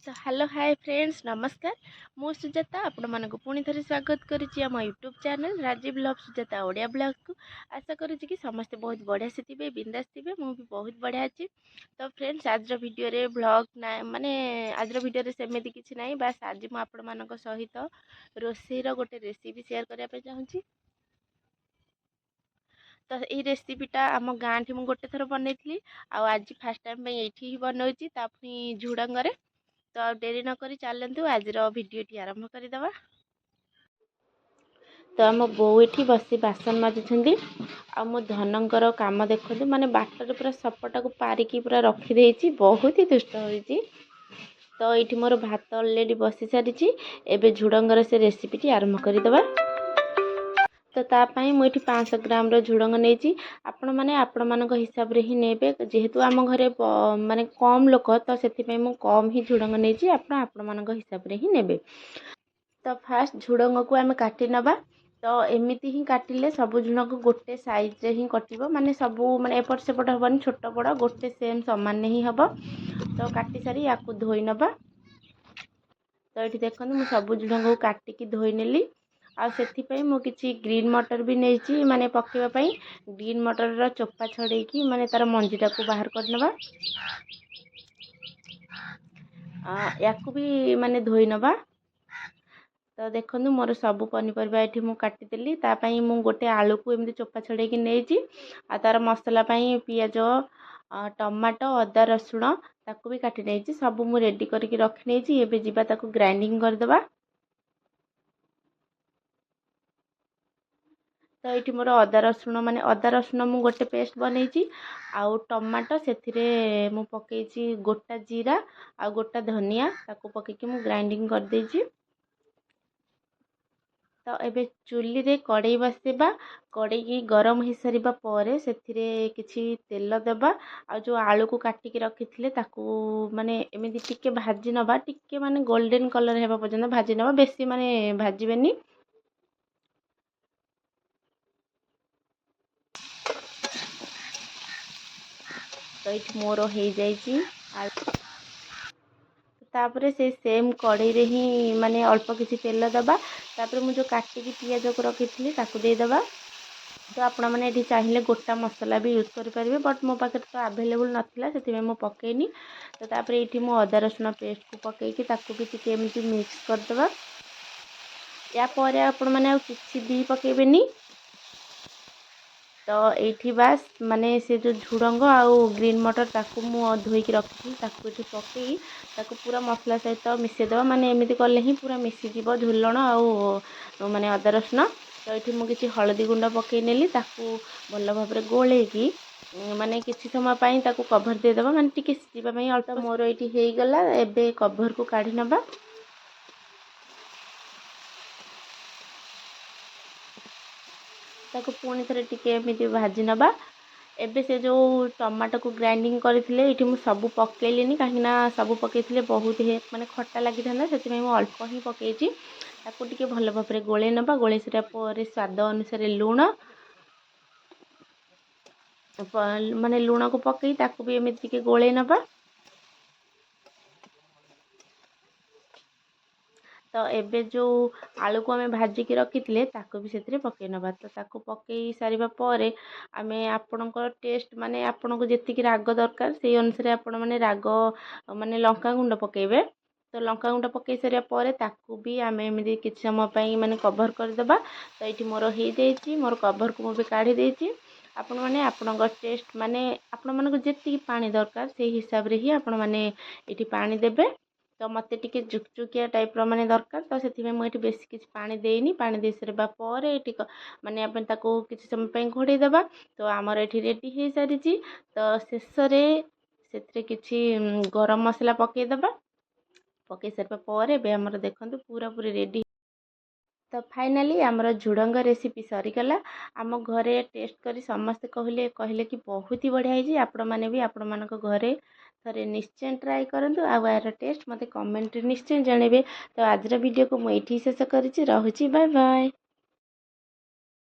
So hello hi friends नमस्कार मु सुजाता आपण मानक पुणी थे स्वागत करुच्ची आम YouTube channel Rajeev blog Sujata Odia blog को आशा करुच्ची कि समस्ते बहुत बढ़िया से थे बिंदास थे मु भी बहुत बढ़िया अच्छी। तो फ्रेंड्स आज वीडियो रे ब्लॉग ना माने आज वीडियो रे सेमती किसी ना बास आज मु आपण मानक सहित रोषेईर गोटे रेसिपी शेयर करने चाहूँगी। तो ये रेसिपीटा आम गाँ ठी गोटे थर बनई आज फास्ट टाइम ये ही बनाऊँगी तापुनी झुड़ंगरे। तो डेरी नक चलतु आज भिडटी आरंभ करदे। तो आम बो ये बस बासन माजुंट आ मो धनकर कम देखते माने बाटर पूरा सपटा को पारिकी पूरा रखीदे बहुत ही दुष्ट हो। तो ये मोर भात अलरेडी बसी सारी एवं झुड़ंगर से रेसिपीटी आरंभ करदे। तो तापाई मुझे 500 ग्राम झुड़ंग नहीं आपण मैंने आपण मान हिसाब से ही नेबे जेहेतु आम घरे माने कम लोक तो से कम ही झुड़ंग नहीं आपण मान हिसाब से ही नेबे। तो फास्ट झुड़ंग को आम काटी नबा। तो एमती ही काटिले सब झुड़ंग गोटे साइज रे ही कटिबो माने सबू माने एपट सेपट हबनी छोट बड़ गोटे सेम समान ही हब। तो काटी सारी या धोई नबा। तो ये देखो मुझे सब झुड़ंग को काटिकी धोई नेली आ से मु किछि ग्रीन मटर भी नहीं माने पकेवाई ग्रीन मटर रा चोपा छड़ेकी माने तार मंजीटा को बाहर करनबा। या भी माने धोई नबा। तो देखो मोर सब पनीपरिया ये मुझे काटिदेली तापाई मु गोटे आलू को एमती चोपा छड़ेकी नहीं तार मसला पियाज टमाटो अदा रसुण ताकू भी काटी नहीं सब मु रेडी करके रखी नहीं एबे जीवा ताकू ग्राइंडिंग करदबा। तो ये मोर अदा रसुण माने अदा रसुण मु गोटे पेस्ट बनई आउ टमाटो से मु पकई गोटा जीरा आ गोटा धनिया ताकू पकईकी मु ग्राइंडिंग कर देछि। तो एबे चुली रे कड़ई बसेबा कड़ई गरम हो सारा पर से किसी तेल देबा आ जो आलू को काटिकी रखी ताकू माने एमती टिके भाजी नबा टिके माने गोल्डन कलर हेबा पर्यंत भाजी नबा बेसी माने भाजबेनी। तो ये मोर हो जाइए तापरे से सेम कड़ई रे ही माने अल्प किसी तेल दबा तापरे मु जो काटिकी पियाज को रखी ताकू देदबा। तो आपण मैंने ये चाहिए गोटा मसला भी यूज करेंगे बट मो पाखे तो आवेलेबल नाला से मुझे पकईनी। तो तापर ये मु अदा रसुण पेस्ट को पकईकी ताकू भी टिके एमती मिक्स करदबा। या पर आपण मैंने किसी भी पकेबेनी। तो ये बास माने से जो झुड़ंग आउ ग्रीन मटर ताकू मु धोईकी रखी ताकू ये पकई ताकू पूरा मसला सहित मिसेदेवा माने एमती कले ही पूरा मिसीज झुलण आउ माने अदा रसुण। तो ये मुझे किसी हलदी गुंड पकई नेली ताकू भल भाव गोलेकी माने किसी समय पाई ताकू कभर देदबा माने टिके सिझिबा अल्प मोर ये हो गला एबे कभर को काढ़ी नबा। ताको पुणी थे टिके एमती भाजी नबा। एबे से जो टमाटो को ग्राइंडिंग करथिले इठी मु सब पकेलिनी कहीं सब पकईले बहुत हे माने खट्टा लगी था से अल्प ही पकईची ताकू टिके भल भाव गोले नबा। गोले सारा पर स्वाद अनुसार लुण माने लुण को पकई ताकू भी एमती टिके गोले नबा। तो एबे जो आलू को आम भाजिकी रखी ताकू भी से पकई नबा। तो ताकू पकई सारिबा परे आमे आपणकर टेस्ट माने आपन को जेतिकी राग दरकार से अनुसार आपण माने राग माने लंका गुंड पकेबे। तो लंका गुंड पकई सारिया परे ताकू भी आमे एमती किछि समय पई माने कवर करदेबा। तो ये मोर हो जाइए मोर कवर को मुझे काढ़ी देछि। आपण माने आपणकर टेस्ट माने आपण मानक जेतिकी पानी दरकार से हिसाब रे ही आपण माने एठी पानी देबे। तो मत टिके जुकजुकिया टाइप माने दरकार तो से मुझे बेस किसी पानी देनी पानी दे सारा पर माने अपन ताको किसी समय पे घोड़े देबा। तो आमर ये रेडी हो सारी। तो शेष से किसी गरम मसला पकईदबा पकई सारा पर आमर देखते पूरा पूरी रेडी। तो फाइनाली आमर झुड़ंग रेसिपी सरीगला आम घरे टेस्ट करी समस्ते कहले कि बहुत ही बढ़िया है। आपण मैंने भी आपण मान घरे थे निश्चय ट्राए करूँ आर टेस्ट मत कमेंट निश्चय जनइबे। तो आज वीडियो को मुझे शेष करुँची बाय बाय।